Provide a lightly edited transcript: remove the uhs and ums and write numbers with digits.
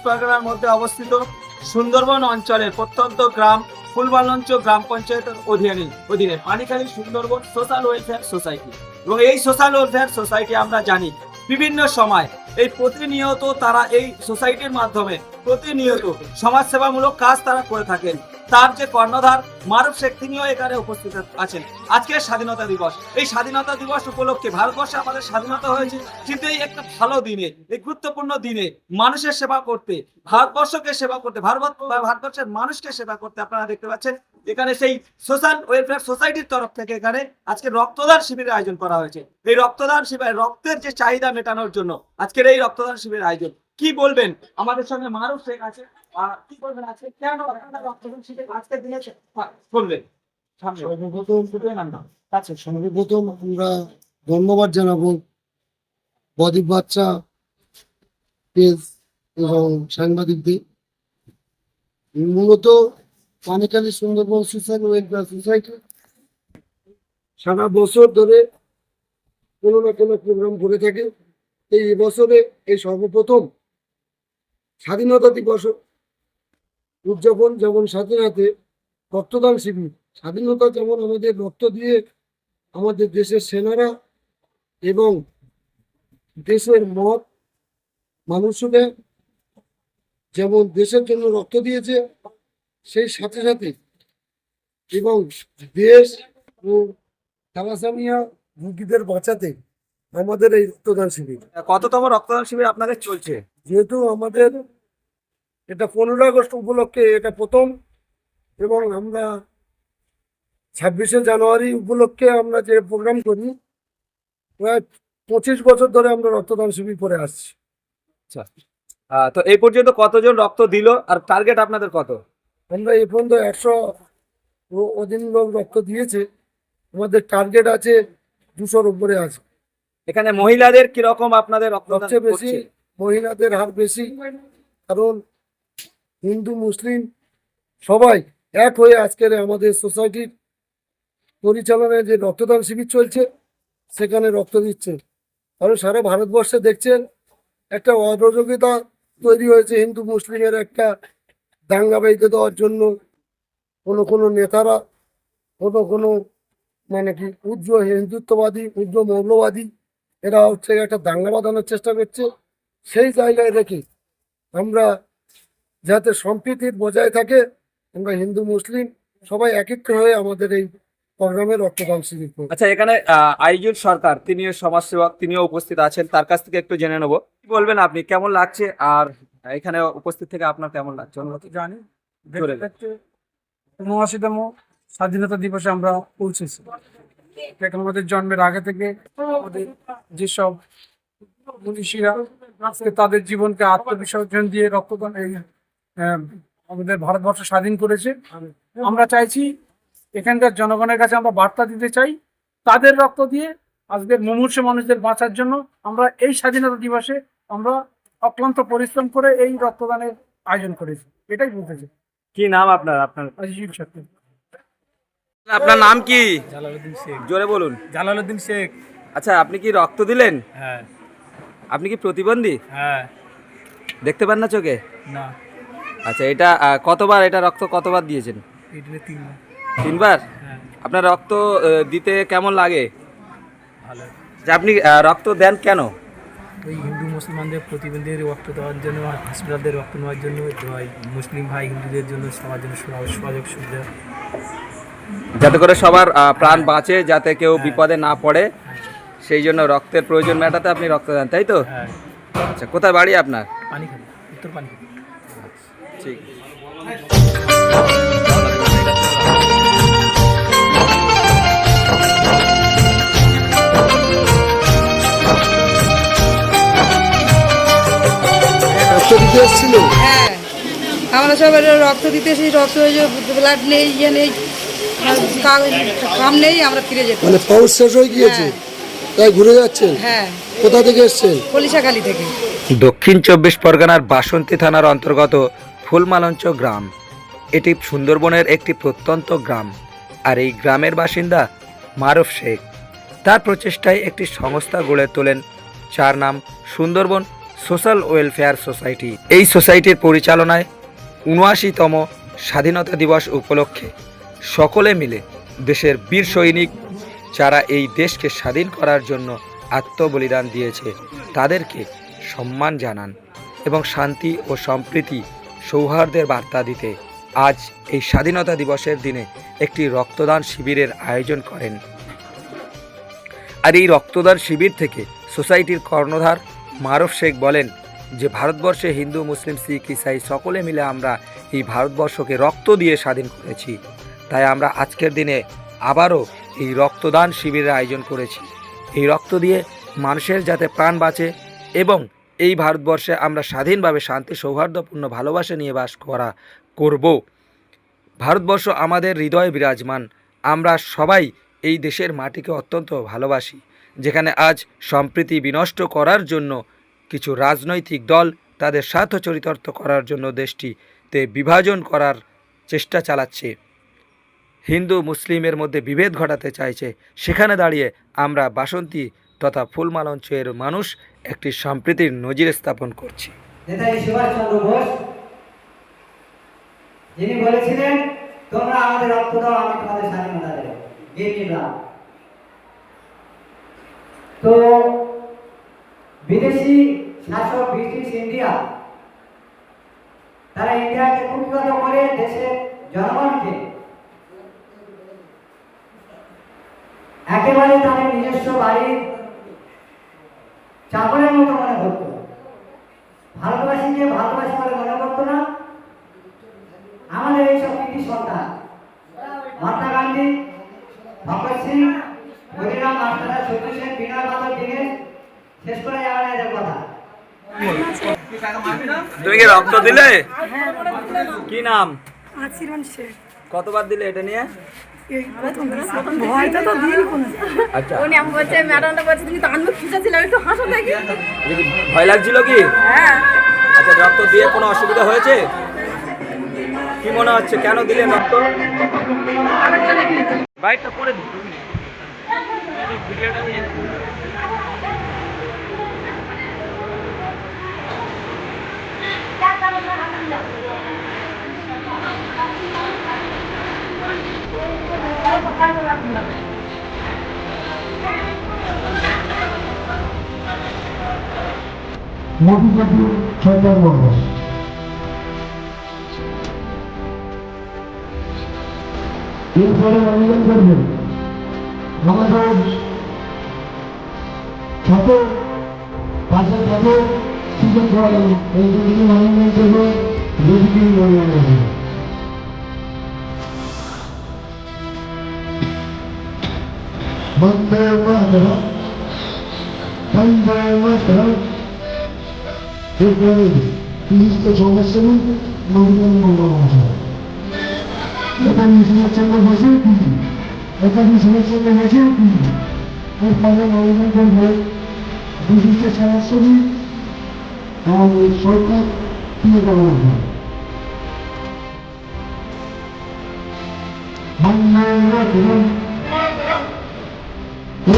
পরগনার মধ্যে অবস্থিত সুন্দরবন অঞ্চলের প্রত্যন্ত গ্রাম ফুলবালঞ্চ গ্রাম পঞ্চায়েতের অধীনে পানিখালী সুন্দরবন সোশ্যাল ওয়েলফেয়ার সোসাইটি। এবং এই সোশ্যাল ওয়েলফেয়ার সোসাইটি আমরা জানি বিভিন্ন সময় এই প্রতিনিয়ত তারা এই সোসাইটির মাধ্যমে প্রতিনিয়ত সমাজসেবামূলক কাজ তারা করে থাকেন। তার যে কর্ণধার মারুফ শেখ, তিনিও এখানে উপস্থিত আছেন। আজকে স্বাধীনতা দিবস, এই স্বাধীনতা দিবস উপলক্ষে ভারতবর্ষে আমাদের স্বাধীনতা হয়েছে, কিন্তু এই একটা ভালো দিনে, এই গুরুত্বপূর্ণ দিনে মানুষের সেবা করতে, ভারতবর্ষকে সেবা করতে, ভারতবর্ষের মানুষকে সেবা করতে আপনারা দেখতে পাচ্ছেন এখানে সেই সোশ্যাল ওয়েলফেয়ার সোসাইটির তরফ থেকে এখানে আজকে রক্তদান শিবিরের আয়োজন করা হয়েছে। এই রক্তদান শিবির রক্তের যে চাহিদা মেটানোর জন্য আজকের এই রক্তদান শিবিরের আয়োজন। কি বলবেন? আমাদের সঙ্গে মারুফ শেখ আছে, কি বলবেন আজকে কেন রক্তদান শিবির আজকের দিনে বলবেন? সর্বপ্রথম আমরা ধন্যবাদ জানাবো বদীপ বাচ্চা পেজ এবং সাংবাদিকদের। মূলত পানিখালী সুন্দরবন সোশ্যাল ওয়েলফেয়ার সোসাইটি সারা বছর ধরে কোনো না কোনো প্রোগ্রাম করে থাকে। এই বছরে এই সর্বপ্রথম স্বাধীনতা দিবস উদযাপন, যেমন সাথে সাথে রক্তদান শিবির। স্বাধীনতা যেমন আমাদের রক্ত দিয়ে আমাদের দেশের সেনারা এবং দেশের মত মানুষরা যেমন দেশের জন্য রক্ত দিয়েছে, সেই সাথে সাথে এবং দেশ ও থ্যালাসেমিয়া রোগীদের বাঁচাতে আমাদের এই রক্তদান শিবির। কততম রক্তদান শিবির আপনাদের চলছে? যেহেতু আমাদের এটা 15 আগস্ট উপলক্ষে এটা প্রথম, এবং আমরা 26শে জানুয়ারি উপলক্ষে আমরা যে প্রোগ্রাম করি, প্রায় 25 বছর ধরে আমরা রক্তদান শিবির করে আসছি। আচ্ছা, তো এই পর্যন্ত কতজন রক্ত দিল আর টার্গেট আপনাদের কত? আমরা এই পর্যন্ত 100 অধীন লোক রক্ত দিয়েছে। আমাদের টার্গেট আছে 200-র উপরে আছে। এখানে মহিলাদের কিরকম আপনাদের সবচেয়ে বেশি মহিলাদের হার বেশি, কারণ হিন্দু মুসলিম সবাই এক হয়ে আজকের আমাদের সোসাইটির পরিচালনায় যে রক্তদান শিবির চলছে সেখানে রক্ত দিচ্ছে। কারণ সারা ভারতবর্ষে দেখছেন একটা অরাজকতা তৈরি হয়েছে, হিন্দু মুসলিমের একটা দাঙ্গা বেঁধে দেওয়ার জন্য কোনো নেতারা কোনো মানে কি উগ্র হিন্দুত্ববাদী, উগ্র মৌলবাদী, এরা হচ্ছে একটা দাঙ্গা বাঁধানোর চেষ্টা করছে। সেই জায়গায় রেখে আমরা যাতে সম্প্রীতি বজায় থাকে, আমরা হিন্দু মুসলিম সবাই একত্র হয়ে আমাদের এই প্রোগ্রামে রক্তদান শিবির করি। আচ্ছা, এখানে আইজুল সরকার, তিনিও সমাজসেবক, তিনিও উপস্থিত আছেন, তার কাছ থেকে একটু জেনে নেবো। কি বলবেন আপনি, কেমন লাগছে আর এখানে উপস্থিত থেকে আপনার কেমন লাগছে? জানি ৭৯তম স্বাধীনতা দিবসে আমরা পৌঁছেছি। এখন আমাদের জন্মের আগে থেকে আমাদের যেসব মনীষীরা আজকে তাদের জীবনকে আত্মবিসর্জন দিয়ে রক্তদান এই আমাদের ভারতবর্ষ স্বাধীন করেছে। আমরা চাইছি এখানকার জনগণের কাছে আমরা বার্তা দিতে চাই, তাদের রক্ত দিয়ে আজকের মুমূর্ষু মানুষদের বাঁচার জন্য আমরা এই স্বাধীনতা দিবসে আমরা অক্লান্ত পরিশ্রম করে এই রক্তদানের আয়োজন করেছি। এটাই বলতে চাই। কি নাম আপনার? আজিজুল সত্যি। আপনার নাম কি? জালালউদ্দিন শেখ। জোরে বলুন। জালালউদ্দিন শেখ। আচ্ছা, আপনি কি রক্ত দিলেন? হ্যাঁ। আপনি কি প্রতিবন্ধী? হ্যাঁ। দেখতে পান না চোখে? না। আচ্ছা, এটা কতবার, এটা রক্ত কতবার দিয়েছেন? এটা 3বার। 3বার? হ্যাঁ। আপনার রক্ত দিতে কেমন লাগে? ভালো। যে আপনি রক্ত দেন কেন? ওই হিন্দু মুসলমানদের প্রতিবন্ধীদের রক্ত দেওয়ার জন্য, হসপিটালদের রক্ত নেওয়ার জন্য, মুসলিম ভাই হিন্দুদের জন্য সবার জন্য সুযোগ সুবিধা, যাতে করে সবার প্রাণ বাঁচে, যাতে কেউ বিপদে না পড়ে, সেই জন্য রক্তের প্রয়োজন মেটাতে আপনি রক্ত দেন, তাই তো? হ্যাঁ। আচ্ছা, কোথায় বাড়ি আপনার? পানিখালী, উত্তর পানিখালী। ঠিক। রক্ত দিতে এসেছিল? হ্যাঁ, আমরা সবাই রক্ত দিতে এসেছি। রক্ত ব্লাড নেই, ইয়ে নেই, কাম নেই, আমরা ফিরে যেতে। মানে পাউচ শেষ হয়ে গিয়েছে, তাই ঘুরে যাচ্ছেন? হ্যাঁ। কোথা থেকে এসছেন? কলিশাখালী থেকে। দক্ষিণ 24 পরগনার বাসন্তী থানার অন্তর্গত ফুলমালঞ্চ গ্রাম। এটি সুন্দরবনের একটি প্রত্যন্ত গ্রাম, আর এই গ্রামের বাসিন্দা মারুফ শেখ। তার প্রচেষ্টায় একটি সংস্থা গড়ে তোলেন, যার নাম সুন্দরবন সোশ্যাল ওয়েলফেয়ার সোসাইটি। এই সোসাইটির পরিচালনায় ৭৯তম স্বাধীনতা দিবস উপলক্ষে সকলে মিলে দেশের বীর সৈনিক যারা এই দেশকে স্বাধীন করার জন্য আত্মবলিদান দিয়েছে তাদেরকে সম্মান জানান এবং শান্তি ও সম্প্রীতি সৌহার্দ্যের বার্তা দিতে আজ এই স্বাধীনতা দিবসের দিনে একটি রক্তদান শিবিরের আয়োজন করেন। আর এই রক্তদান শিবির থেকে সোসাইটির কর্ণধার মারুফ শেখ বলেন যে ভারতবর্ষে হিন্দু মুসলিম শিখ ইসাই সকলে মিলে আমরা এই ভারতবর্ষকে রক্ত দিয়ে স্বাধীন করেছি, তাই আমরা আজকের দিনে আবারও এই রক্তদান শিবিরের আয়োজন করেছি। এই রক্ত দিয়ে মানুষের যাতে প্রাণ বাঁচে এবং এই ভারতবর্ষে আমরা স্বাধীনভাবে শান্তি সৌহার্দ্যপূর্ণ ভালোবাসা নিয়ে বাস করব। ভারতবর্ষ আমাদের হৃদয়ে বিরাজমান, আমরা সবাই এই দেশের মাটিকে অত্যন্ত ভালোবাসি, যেখানে আজ সম্প্রীতি বিনষ্ট করার জন্য কিছু রাজনৈতিক দল তাদের স্বার্থ চরিতার্থ করার জন্য দেশটিতে বিভাজন করার চেষ্টা চালাচ্ছে, হিন্দু মুসলিমের মধ্যে বিভেদ ঘটাতে চাইছে। সেখানে দাঁড়িয়ে আমরা বাসন্তী তথা ফুলমালা অঞ্চলের মানুষ একটি সম্প্রীতির নজির স্থাপন করছি। নেতাজি সুভাষচন্দ্র বোস যিনি বলেছিলেন, তোমরা আমাদের রক্ত দাও, আমি তোমাদের স্বাধীনতা দেব। তো বিদেশি শাসক ব্রিটিশ ইন্ডিয়া তারা ইন্ডিয়াকে কুক্ষিগত করে দেশের জনগণকে একেবারে তাদের নিজস্ব বাড়ির চাকরের মতো মনে করত, ভারতবাসীকে ভারতবাসী বলে মনে করতো না। আমাদের এইসব কৃতি সন্তান মহাত্মা গান্ধী, ভগৎ সিং, ক্ষুদিরাম মাস্টার, সত্যি সেন, বিনয় বাদল, দীনেশ, শেষ করে যাওয়া না এদের কথা। তুমি কি রক্ত দিলে? কি নাম? আশীর্বাদ শেখ। কতবার দিলে এটা নিয়ে? ভয়টা তো দিন কোনো আচ্ছা, উনি আমি বলছে ম্যাডামটা বলছে তুমি তো আনবো খিচেছিলাম একটু হাসো দেখি। ভয় লাগছিল কি? হ্যাঁ আচ্ছা, রক্ত দিয়ে কোনো অসুবিধা হয়েছে? কি মনে হচ্ছে, কেন দিলেন রক্ত? বাইকটা পরে ভিডিওটা নিয়ে মধুকাটি সরকার বর্গ এরপরে আবেদন করবেন আমাদের ছোট পাশের সাথে সুযোগ করা গেল এই দুদিকে আবেদন করবে দুদিকে আবেদন করবে বন্দে মাতরম বন্দে মাতরম এরপরে তিরিশটা সমস্যা নেই নবীন মঙ্গল নেতাজি সুভাষচন্দ্র বসেও তিনি নেতাজি সুভাষচন্দ্র বসেও তিনি এর ফলে আবেদন করবে বিশিষ্ট সমাজসেবী আমাদের সরকার তুলে দেওয়া হবে বন্দে মাতরম